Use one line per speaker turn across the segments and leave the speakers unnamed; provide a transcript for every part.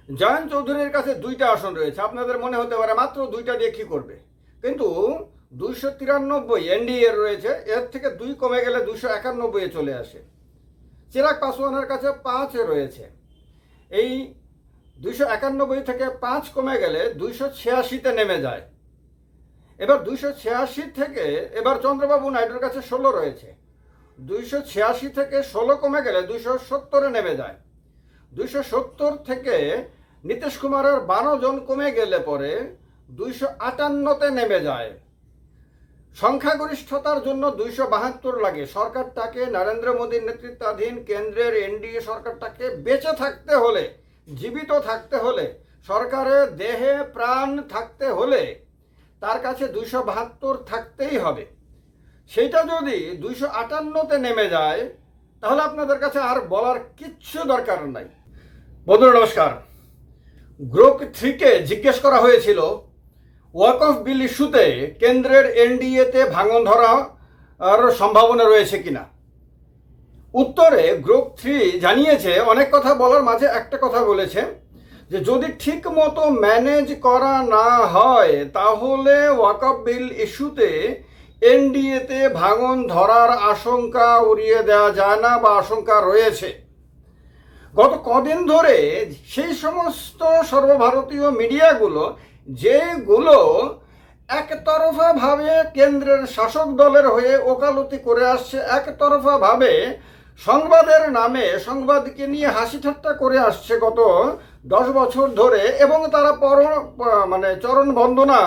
জয়ন্ত চৌধুরীর কাছে 2টা আসন রয়েছে। আপনাদের মনে হতে পারে মাত্র 2টা দিয়ে কী করবে, কিন্তু 293 এনডিএ রয়েছে, এর থেকে 2 কমে গেলে 291 চলে আসে। চিরাগ পাসওয়ানের কাছে 5 রয়েছে, এই 291 থেকে 5 কমে গেলে 286-তে নেমে যায়। এবার 286 থেকে এবার চন্দ্রবাবু নাইডুর কাছে 16 রয়েছে, 286 থেকে 16 কমে গেলে 270-এ নেমে যায়। 270 থেকে নীতিশ কুমারের 12 জন কমে গেলে পরে 258-তে নেমে যায়। সংখ্যাগরিষ্ঠতার জন্য 272 লাগে। সরকারটাকে, নরেন্দ্র মোদীর নেতৃত্বাধীন কেন্দ্রের এনডিএ সরকারটাকে বেঁচে থাকতে হলে, জীবিত থাকতে হলে, সরকারের দেহে প্রাণ থাকতে হলে তার কাছে 272 থাকতেই হবে। সেটা যদি 258-তে নেমে যায় তাহলে আপনাদের কাছে আর বলার কিচ্ছু দরকার নাই। বন্ধুরা নমস্কার। গ্রুপ 3-কে জিজ্ঞেস করা হয়েছিল ওয়াকফ বিল ইস্যুতে কেন্দ্রের এনডিএতে ভাঙন ধরার সম্ভাবনা রয়েছে কিনা। উত্তরে গ্রুপ 3 জানিয়েছে, অনেক কথা বলার মাঝে একটা কথা বলেছে যে যদি ঠিক মতো ম্যানেজ করা না হয় তাহলে ওয়াকফ বিল ইস্যুতে এনডিএতে ভাঙন ধরার আশঙ্কা উড়িয়ে দেওয়া যায় না বা আশঙ্কা রয়েছে। গত কদিন ধরে সেই সমস্ত সর্বভারতীয় মিডিয়াগুলো যেগুলো একতরফাভাবে কেন্দ্রের শাসক দলের হয়ে ওকালতি করে আসছে, একতরফাভাবে সংবাদের নামে সংবাদকে নিয়ে হাসি ঠাট্টা করে আসছে গত 10 বছর ধরে, এবং তারা চরণ বন্দনা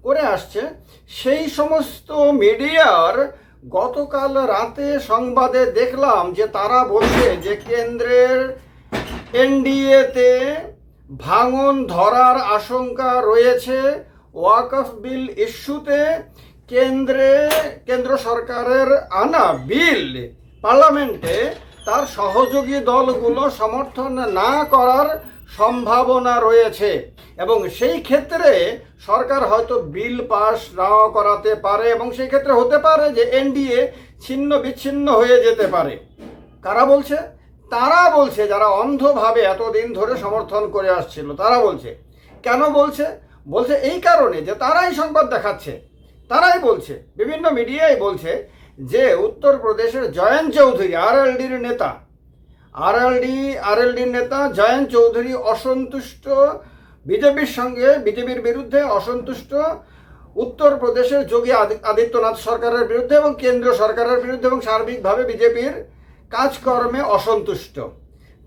করে আসছে, সেই সমস্ত মিডিয়ার গতকাল রাতে সংবাদে দেখলাম যে তারা বলছে যে কেন্দ্রের এনডিএতে ভাঙন ধরার আশঙ্কা রয়েছে। ওয়াকফ বিল ইস্যুতে কেন্দ্র সরকারের আনা বিল পার্লামেন্টে তার সহযোগী দলগুলো সমর্থন না করার সম্ভাবনা রয়েছে, এবং সেই ক্ষেত্রে সরকার হয়তো বিল পাস নাও করাতে পারে, এবং সেই ক্ষেত্রে হতে পারে যে এনডিএ ছিন্ন বিচ্ছিন্ন হয়ে যেতে পারে। কারা বলছে? তারা বলছে যারা অন্ধভাবে এতদিন ধরে সমর্থন করে আসছিল, তারা বলছে। কেন বলছে? বলছে এই কারণে যে তারাই সংবাদ দেখাচ্ছে, তারাই বলছে, বিভিন্ন মিডিয়াই বলছে যে উত্তরপ্রদেশের জয়ন্ত চৌধুরী আরএলডির নেতা জয়ন্ত চৌধুরী অসন্তুষ্ট বিজেপির সঙ্গে, বিজেপির বিরুদ্ধে অসন্তুষ্ট, উত্তরপ্রদেশের যোগী আদিত্যনাথ সরকারের বিরুদ্ধে এবং কেন্দ্র সরকারের বিরুদ্ধে, এবং সার্বিকভাবে বিজেপির কাজকর্মে অসন্তুষ্ট।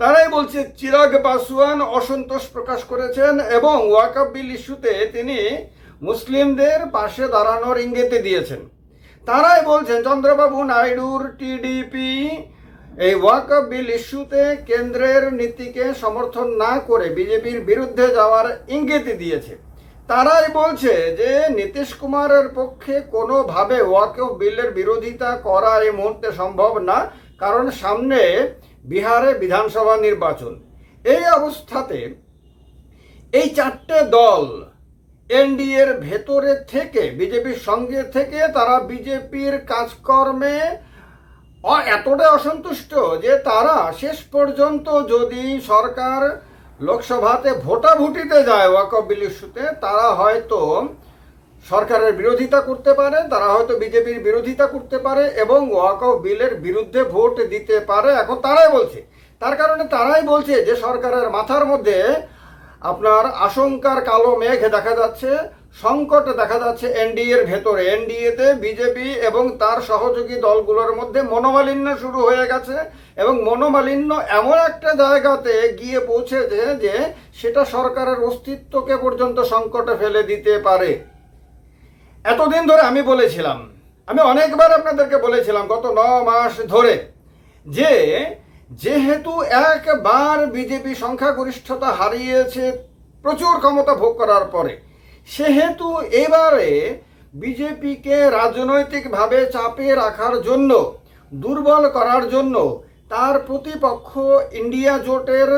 তারাই বলছে চিরাগ পাসওয়ান অসন্তোষ প্রকাশ করেছেন এবং ওয়াকফ বিল ইস্যুতে তিনি মুসলিমদের পাশে দাঁড়ানোর ইঙ্গিত দিয়েছেন। তারাই বলছেন চন্দ্রবাবু নাইডুর টিডিপি এই ওয়াকফ বিল ইস্যুতে কেন্দ্রের নীতিকে সমর্থন না করে বিজেপির বিরুদ্ধে যাওয়ার ইঙ্গিত দিয়েছে। তারাই বলছে যে নীতিশ কুমারের পক্ষে কোনোভাবে ওয়াকফ বিলের বিরোধিতা করা এই মুহূর্তে সম্ভব না, কারণ সামনে বিহারে বিধানসভা নির্বাচন। এই অবস্থাতে এই 4টে দল এনডিএর ভেতরে থেকে, বিজেপির সঙ্গে থেকে তারা বিজেপির কাজকর্মে এতটাই অসন্তুষ্ট যে তারা শেষ পর্যন্ত যদি সরকার লোকসভাতে ভোটাভুটিতে যায় ওয়াকফ বিল ইস্যুতে, তারা হয়তো সরকারের বিরোধিতা করতে পারে, তারা হয়তো বিজেপির বিরোধিতা করতে পারে এবং ওয়াকফ বিলের বিরুদ্ধে ভোট দিতে পারে। এখন তারাই বলছে, তার কারণে তারাই বলছে যে সরকারের মাথার মধ্যে আপনার আশঙ্কার কালো মেঘ দেখা যাচ্ছে, সংকট দেখা যাচ্ছে এনডিএর ভেতরে। এনডিএতে বিজেপি এবং তার সহযোগী দলগুলোর মধ্যে মনোমালিন্য শুরু হয়ে গেছে, এবং মনোমালিন্য এমন একটা জায়গাতে গিয়ে পৌঁছেছে যে সেটা সরকারের অস্তিত্বকে পর্যন্ত সংকটে ফেলে দিতে পারে। এতদিন ধরে আমি বলেছিলাম, আমি অনেকবার আপনাদেরকে বলেছিলাম গত 9 মাস ধরে, যে যেহেতু একবার বিজেপি সংখ্যাগরিষ্ঠতা হারিয়েছে প্রচুর ক্ষমতা ভোগ করার পরে, সেহেতু এবারে বিজেপিকে রাজনৈতিকভাবে চাপে রাখার জন্য, দুর্বল করার জন্য তার প্রতিপক্ষ ইন্ডিয়া জোটের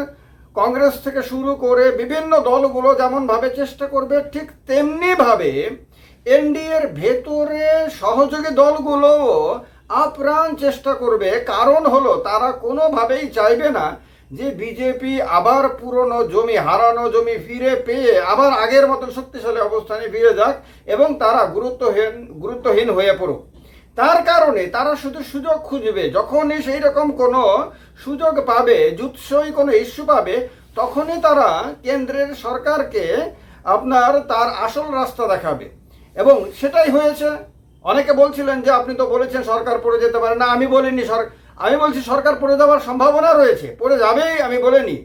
কংগ্রেস থেকে শুরু করে বিভিন্ন দলগুলো যেমনভাবে চেষ্টা করবে, ঠিক তেমনিভাবে এনডিএর ভেতরে সহযোগী দলগুলোও আপ্রাণ চেষ্টা করবে। কারণ হলো তারা কোনোভাবেই চাইবে না যে বিজেপি আবার পুরনো জমি, হারানো জমি ফিরে পেয়ে আবার আগের মতন শক্তিশালী অবস্থানে ফিরে যাক এবং তারা গুরুত্বহীন হয়ে পড়ুক। তার কারণে তারা শুধু সুযোগ খুঁজবে, যখনই সেই রকম কোনো সুযোগ পাবে, জুৎসই কোনো ইস্যু পাবে, তখনই তারা কেন্দ্রের সরকারকে তার আসল রাস্তা দেখাবে। এবং সেটাই হয়েছে। অনেকে বলছিলেন যে আপনি তো বলেছেন সরকার পড়ে যেতে পারে না। আমি বলিনি, আমি বলছি সরকার পড়ে যাওয়ার সম্ভাবনা রয়েছে, পড়ে যাবেই আমি বলিনি।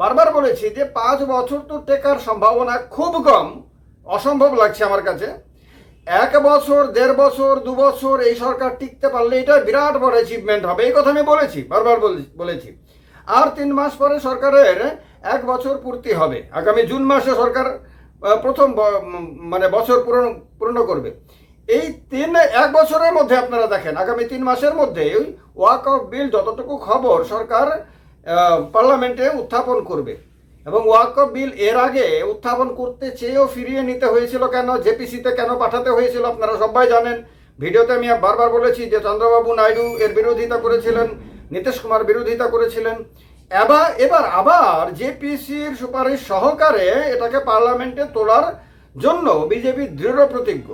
বারবার বলেছি যে 5 বছর তো টেকার সম্ভাবনা খুব কম, অসম্ভব লাগছে আমার কাছে। 1 বছর, 1.5 বছর, 2 বছর এই সরকার টিকতে পারলে এটা বিরাট বড় অ্যাচিভমেন্ট হবে, এই কথা আমি বলেছি, বারবার বলেছি। আর 3 মাস পরে সরকারের 1 বছর পূর্তি হবে। আগামী জুন মাসে সরকার প্রথম বছর পূর্ণ করবে। এই 1 বছরের মধ্যে আপনারা দেখেন, আগামী 3 মাসের মধ্যে ওয়াক অফ বিল যতটুকু খবর সরকার পার্লামেন্টে উত্থাপন করবে। এবং ওয়াক অফ বিল এর আগে উত্থাপন করতে চেয়েও ফিরিয়ে নিতে হয়েছিল কেন, জেপিসিতে কেন পাঠাতে হয়েছিল আপনারা সবাই জানেন। ভিডিওতে আমি বারবার বলেছি যে চন্দ্রবাবু নাইডু এর বিরোধিতা করেছিলেন, নীতিশ কুমার বিরোধিতা করেছিলেন। এবার আবার জেপিসির সুপারিশ সহকারে এটাকে পার্লামেন্টে তোলার জন্য বিজেপি দৃঢ় প্রতিজ্ঞ।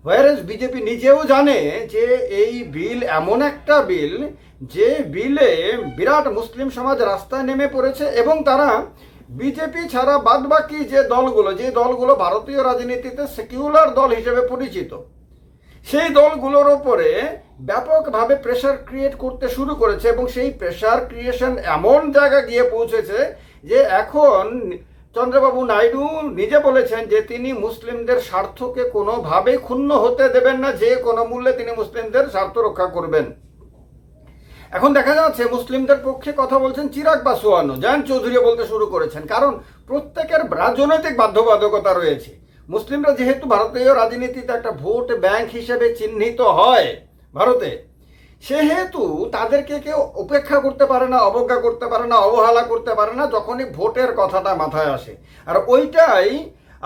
হোয়ারেজ বিজেপি নিজেও জানে যে এই বিল এমন একটা বিল যে বিলে বিরাট মুসলিম সমাজ রাস্তায় নেমে পড়েছে এবং তারা বিজেপি ছাড়া বাদবাকি যে দলগুলো ভারতীয় রাজনীতিতে সেকুলার দল হিসেবে পরিচিত, সেই দলগুলোর ওপরে ব্যাপকভাবে প্রেশার ক্রিয়েট করতে শুরু করেছে। এবং সেই প্রেশার ক্রিয়েশন এমন জায়গা গিয়ে পৌঁছেছে যে এখন চন্দ্রবাবু নাইডু নিজে বলেছেন যে তিনি মুসলিমদের স্বার্থকে কোনোভাবেই ক্ষুণ্ণ হতে দেবেন না, যে কোনো মূল্যে তিনি মুসলিমদের স্বার্থ রক্ষা করবেন। এখন দেখা যাচ্ছে মুসলিমদের পক্ষে কথা বলছেন চিরাগ পাসওয়ানও, জয়ন্ত চৌধুরী বলতে শুরু করেছেন। কারণ প্রত্যেকের রাজনৈতিক বাধ্যবাধকতা রয়েছে। মুসলিমরা যেহেতু ভারতীয় রাজনীতিতে একটা ভোট ব্যাংক হিসেবে চিহ্নিত হয় ভারতে, সেহেতু তাদেরকে কেউ উপেক্ষা করতে পারে না, অবজ্ঞা করতে পারে না, অবহেলা করতে পারে না যখনই ভোটের কথাটা মাথায় আসে। আর ওইটাই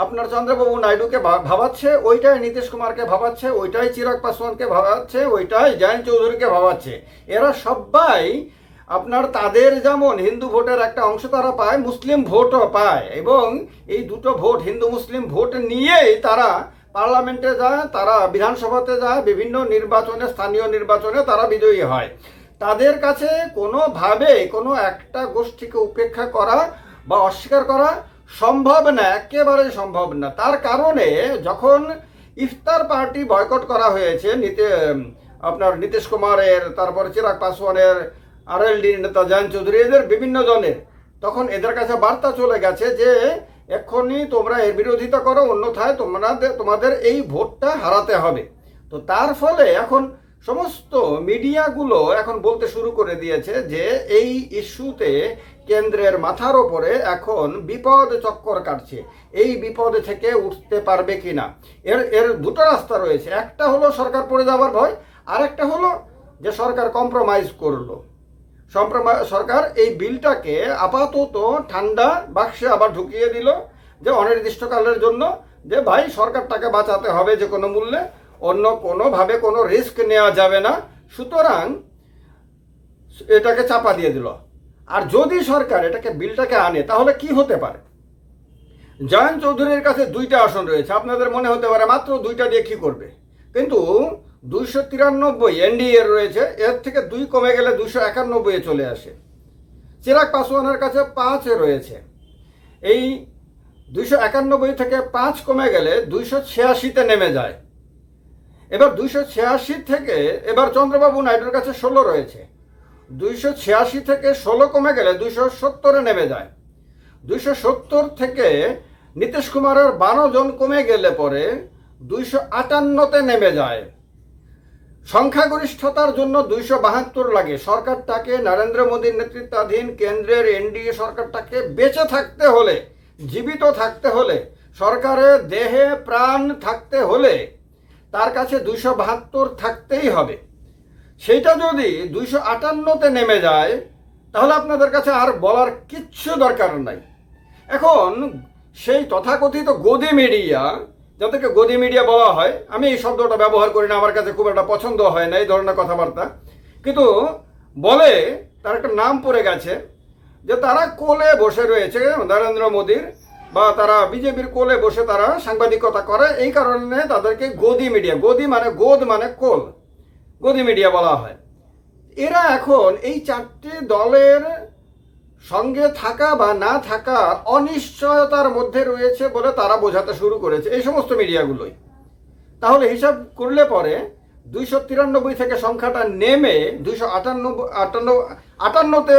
আপনার চন্দ্রবাবু নাইডুকে ভাবাচ্ছে, ওইটাই নীতিশ কুমারকে ভাবাচ্ছে, ওইটাই চিরাগ পাসওয়ানকে ভাবাচ্ছে, ওইটাই জয়ন্ত চৌধুরীকে ভাবাচ্ছে। এরা সবাই তাদের যেমন হিন্দু ভোটের একটা অংশ তারা পায়, মুসলিম ভোটও পায়। এবং এই দুটো ভোট, হিন্দু মুসলিম ভোট নিয়েই তারা পার্লামেন্টে যায়, তারা বিধানসভাতে যায়, বিভিন্ন নির্বাচনে, স্থানীয় নির্বাচনে তারা বিজয়ী হয়। তাদের কাছে কোনোভাবে কোনো একটা গোষ্ঠীকে উপেক্ষা করা বা অস্বীকার করা সম্ভব না, একেবারেই সম্ভব না। তার কারণে যখন ইফতার পার্টি বয়কট করা হয়েছে নীতিশ কুমারের, তারপরে চিরাগ পাসওয়ানের, আরএলডি নেতা জয়ন্ত চৌধুরী, এদের বিভিন্ন জনের, তখন এদের কাছে বার্তা চলে গেছে যে এক্ষুনি তোমরা এর বিরোধিতা করো, অন্যথায় তোমাদের এই ভোটটা হারাতে হবে। তো তার ফলে এখন সমস্ত মিডিয়াগুলো এখন বলতে শুরু করে দিয়েছে যে এই ইস্যুতে কেন্দ্রের মাথার ওপরে এখন বিপদ চক্কর কাটছে, এই বিপদ থেকে উঠতে পারবে কিনা। এর দুটো রাস্তা রয়েছে। একটা হলো সরকার পড়ে যাওয়ার ভয়, আর একটা হলো যে সরকার কম্প্রোমাইজ করলো। সরকার এই বিলটাকে আপাতত ঠান্ডা বাক্সে আবার ঢুকিয়ে দিল যে অনির্দিষ্টকালের জন্য, যে ভাই সরকারটাকে বাঁচাতে হবে যে কোনো মূল্যে, অন্য কোনোভাবে কোনো রিস্ক নেওয়া যাবে না, সুতরাং এটাকে চাপা দিয়ে দিল। আর যদি সরকার বিলটাকে আনে তাহলে কি হতে পারে? জয়ন্ত চৌধুরীর কাছে 2টা আসন রয়েছে। আপনাদের মনে হতে পারে মাত্র 2টা দিয়ে কি করবে, কিন্তু 293 এনডিএ রয়েছে, এর থেকে 2 কমে গেলে 291 চলে আসে। চিরাগ পাসওয়ানের কাছে 5 রয়েছে। এই 291 থেকে 5 কমে গেলে 286-তে নেমে যায়। এবার 286 থেকে এবার চন্দ্রবাবু নাইডুর কাছে 16 রয়েছে। 286 থেকে 16 কমে গেলে 270-এ নেমে যায়। 270 থেকে নীতিশ কুমারের 12 জন কমে গেলে পরে 258-তে নেমে যায়। সংখ্যাগরিষ্ঠতার জন্য 272 লাগে। সরকারটাকে, নরেন্দ্র মোদীর নেতৃত্বাধীন কেন্দ্রের এনডিএ সরকারটাকে বেঁচে থাকতে হলে, জীবিত থাকতে হলে, সরকারের দেহে প্রাণ থাকতে হলে তার কাছে 272 থাকতেই হবে। সেইটা যদি 258-তে নেমে যায় তাহলে আপনাদের কাছে আর বলার কিচ্ছু দরকার নাই। এখন সেই তথাকথিত গদি মিডিয়া, যাদেরকে গদি মিডিয়া বলা হয়, আমি এই শব্দটা ব্যবহার করি না, আমার কাছে খুব একটা পছন্দ হয় না এই ধরনের কথাবার্তা, কিন্তু বলে তার একটা নাম পড়ে গেছে, যে তারা কোলে বসে রয়েছে নরেন্দ্র মোদীর, বা তারা বিজেপির কোলে বসে তারা সাংবাদিকতা করে। এই কারণে তাদেরকে গদি মিডিয়া, গদি মানে গোদ মানে কোল, গদি মিডিয়া বলা হয়। এরা এখন এই চারটি দলের সঙ্গে থাকা বা না থাকা অনিশ্চয়তার মধ্যে রয়েছে বলে তারা বোঝাতে শুরু করেছে, এই সমস্ত মিডিয়াগুলোই। তাহলে হিসাব করলে পরে 293 থেকে সংখ্যাটা নেমে 258তে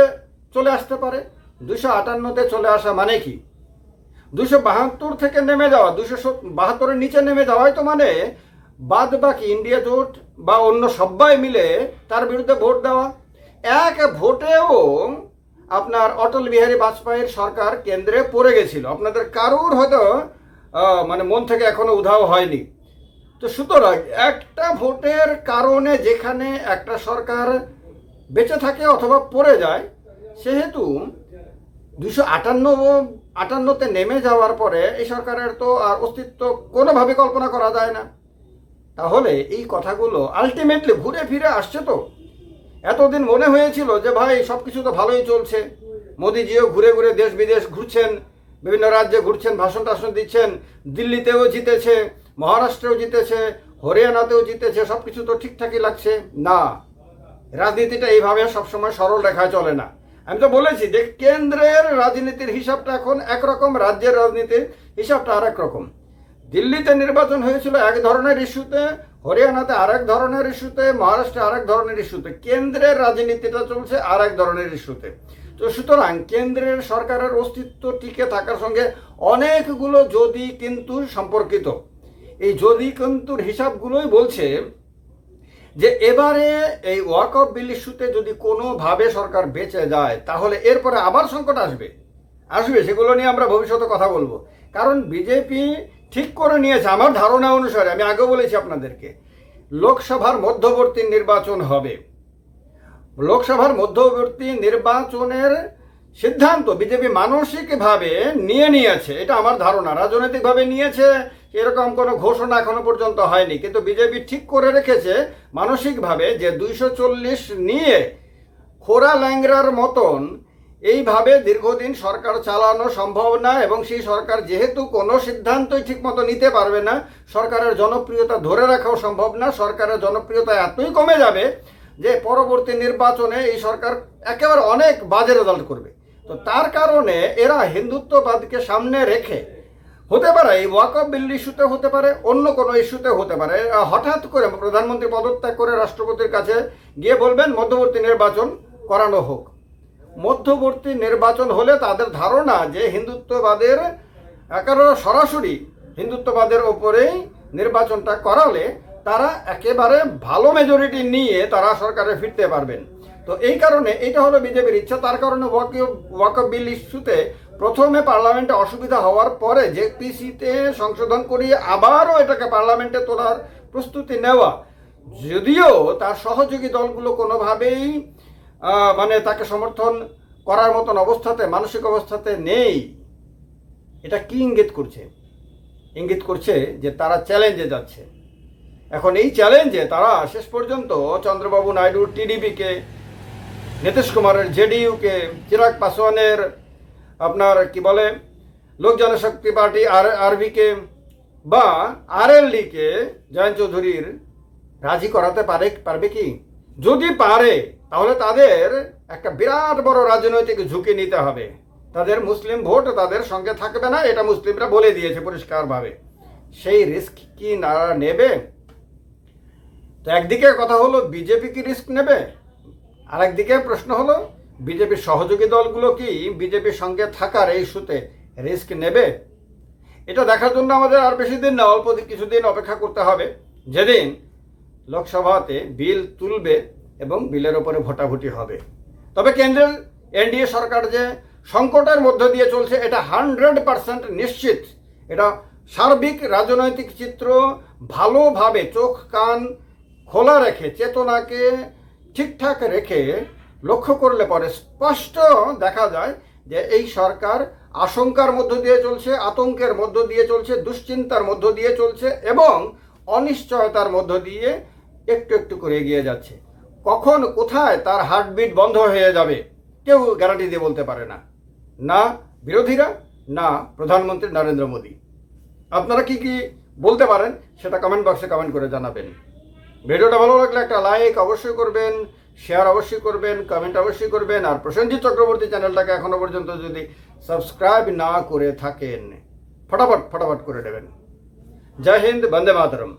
চলে আসতে পারে। 258তে চলে আসা মানে কি? 272 থেকে নেমে যাওয়া, 272-এর নিচে নেমে যাওয়াই তো মানে বাদ বাকি ইন্ডিয়া জোট বা অন্য সবাই মিলে তার বিরুদ্ধে ভোট দেওয়া। এক ভোটেও আপনার অটল বিহারী বাজপেয়ীর সরকার কেন্দ্রে পড়ে গেছিল, আপনাদের কারোর হয়তো মানে মন থেকে এখনো উধাও হয়নি। তো সুতরাং একটা ভোটের কারণে যেখানে একটা সরকার বেঁচে থাকে অথবা পড়ে যায়, সেহেতু 258তে নেমে যাওয়ার পরে এই সরকারের তো আর অস্তিত্ব কোনোভাবে কল্পনা করা যায় না। তাহলে এই কথাগুলো আলটিমেটলি ঘুরে ফিরে আসছে। তো এতদিন মনে হয়েছিল যে ভাই সব কিছু তো ভালোই চলছে, মোদিজিও ঘুরে ঘুরে দেশ বিদেশ ঘুরছেন, বিভিন্ন রাজ্যে ঘুরছেন, ভাষণ টাষণ দিচ্ছেন, দিল্লিতেও জিতেছে, মহারাষ্ট্রেও জিতেছে, হরিয়ানাতেও জিতেছে, সব কিছু তো ঠিকঠাকই লাগছে। না, রাজনীতিটা এইভাবে সবসময় সরল রেখায় চলে না। আমি তো বলেছি যে কেন্দ্রের রাজনীতির হিসাবটা এখন একরকম, রাজ্যের রাজনীতির হিসাবটা আর এক রকম। দিল্লিতে নির্বাচন হয়েছিল এক ধরনের ইস্যুতে, হরিয়ানাতে আরেক ধরনের ইস্যুতে, মহারাষ্ট্রে আরেক ধরনের ইস্যুতে। কেন্দ্রের রাজনীতিটা চলছে আর এক ধরনের ইস্যুতে। তো সুতরাং কেন্দ্রের সরকারের অস্তিত্ব টিকে থাকার সঙ্গে অনেকগুলো যদি কিন্তু সম্পর্কিত। এই যদি কিন্তুর হিসাবগুলোই বলছে যে এবারে এই ওয়াকফ বিল ইস্যুতে যদি কোনোভাবে সরকার বেঁচে যায়, তাহলে এরপরে আবার সংকট আসবে। সেগুলো নিয়ে আমরা ভবিষ্যতে কথা বলবো। কারণ বিজেপি ঠিক করে নিয়েছে আমার ধারণা অনুসারে, আমি আগেও বলেছি আপনাদেরকে, লোকসভার মধ্যবর্তী নির্বাচন হবে। লোকসভার মধ্যবর্তী নির্বাচনের সিদ্ধান্ত বিজেপি মানসিকভাবে নিয়েছে, এটা আমার ধারণা। রাজনৈতিকভাবে নিয়েছে এরকম কোনো ঘোষণা এখনো পর্যন্ত হয়নি, কিন্তু বিজেপি ঠিক করে রেখেছে মানসিকভাবে যে 240 নিয়ে খোরা ল্যাংরার মতন এইভাবে দীর্ঘদিন সরকার চালানো সম্ভব না। এবং সেই সরকার যেহেতু কোনো সিদ্ধান্তই ঠিকমতো নিতে পারবে না, সরকারের জনপ্রিয়তা ধরে রাখাও সম্ভব না। সরকারের জনপ্রিয়তা এতই কমে যাবে যে পরবর্তী নির্বাচনে এই সরকার একেবারে অনেক বাজে রেজাল্ট করবে। তো তার কারণে এরা হিন্দুত্ববাদকে সামনে রেখে, হতে পারে এই ওয়াকফ বিল ইস্যুতে, হতে পারে অন্য কোনো ইস্যুতে, হতে পারে হঠাৎ করে প্রধানমন্ত্রী পদত্যাগ করে রাষ্ট্রপতির কাছে গিয়ে বলবেন মধ্যবর্তী নির্বাচন করানো হোক। মধ্যবর্তী নির্বাচন হলে তাদের ধারণা যে হিন্দুত্ববাদের একেবারে সরাসরি হিন্দুত্ববাদের ওপরেই নির্বাচনটা করালে তারা একেবারে ভালো মেজরিটি নিয়ে তারা সরকারে ফিরতে পারবেন। তো এই কারণে এটা হলো বিজেপির ইচ্ছা। তার কারণে ওয়াকফ বিল ইস্যুতে প্রথমে পার্লামেন্টে অসুবিধা হওয়ার পরে জেপিসিতে সংশোধন করিয়ে আবারও এটাকে পার্লামেন্টে তোলার প্রস্তুতি নেওয়া, যদিও তার সহযোগী দলগুলো কোনোভাবেই মানে তাকে সমর্থন করার মতন অবস্থাতে, মানসিক অবস্থাতে নেই। এটা কি ইঙ্গিত করছে? ইঙ্গিত করছে যে তারা চ্যালেঞ্জে যাচ্ছে। এখন এই চ্যালেঞ্জে তারা শেষ পর্যন্ত চন্দ্রবাবু নাইডুর টিডিপিকে, নীতিশ কুমারের জেডিইউকে, চিরাগ পাসওয়ানের আপনার কি বলে লোক জনশক্তি পার্টি আরবিকে বা আরএলডিকে, জয়ন্ত চৌধুরীর রাজি করাতে পারবে কি? যদি পারে তাহলে তাদের একটা বিরাট বড় রাজনৈতিক ঝুঁকি নিতে হবে। তাদের মুসলিম ভোট তাদের সঙ্গে থাকবে না, এটা মুসলিমরা বলে দিয়েছে পরিষ্কারভাবে। সেই রিস্ক কি না নেবে? তো একদিকে কথা হলো বিজেপি কি রিস্ক নেবে, আরেকদিকে প্রশ্ন হলো বিজেপির সহযোগী দলগুলো কি বিজেপির সঙ্গে থাকার এই ইস্যুতে রিস্ক নেবে? এটা দেখার জন্য আমাদের আর বেশি দিন না, অল্প কিছুদিন অপেক্ষা করতে হবে, যেদিন লোকসভাতে বিল তুলবে এবং বিলের ওপরে ভোটাভুটি হবে। তবে কেন্দ্রের এনডিএ সরকার যে সংকটের মধ্য দিয়ে চলছে এটা 100% নিশ্চিত। এটা সার্বিক রাজনৈতিক চিত্র ভালোভাবে চোখ কান খোলা রেখে, চেতনাকে ঠিকঠাক রেখে লক্ষ্য করলে পরে স্পষ্ট দেখা যায় যে এই সরকার আশঙ্কার মধ্য দিয়ে চলছে, আতঙ্কের মধ্য দিয়ে চলছে, দুশ্চিন্তার মধ্য দিয়ে চলছে এবং অনিশ্চয়তার মধ্য দিয়ে একটু একটু করে এগিয়ে যাচ্ছে। কখন কোথায় তার হার্টবিট বন্ধ হয়ে যাবে কেউ গ্যারান্টি দিয়ে বলতে পারে না, না বিরোধীরা, না প্রধানমন্ত্রী নরেন্দ্র মোদী। আপনারা কি কি বলতে পারেন সেটা কমেন্ট বক্সে কমেন্ট করে জানাবেন। ভিডিওটা ভালো লাগলে একটা লাইক অবশ্যই করবেন, শেয়ার অবশ্যই করবেন, কমেন্ট অবশ্যই করবেন। আর প্রসেনজিৎ চক্রবর্তী চ্যানেলটাকে এখনো পর্যন্ত যদি সাবস্ক্রাইব না করে থাকেন, ফটাফট করে দেবেন। জয় হিন্দ, বন্দে মাতরম।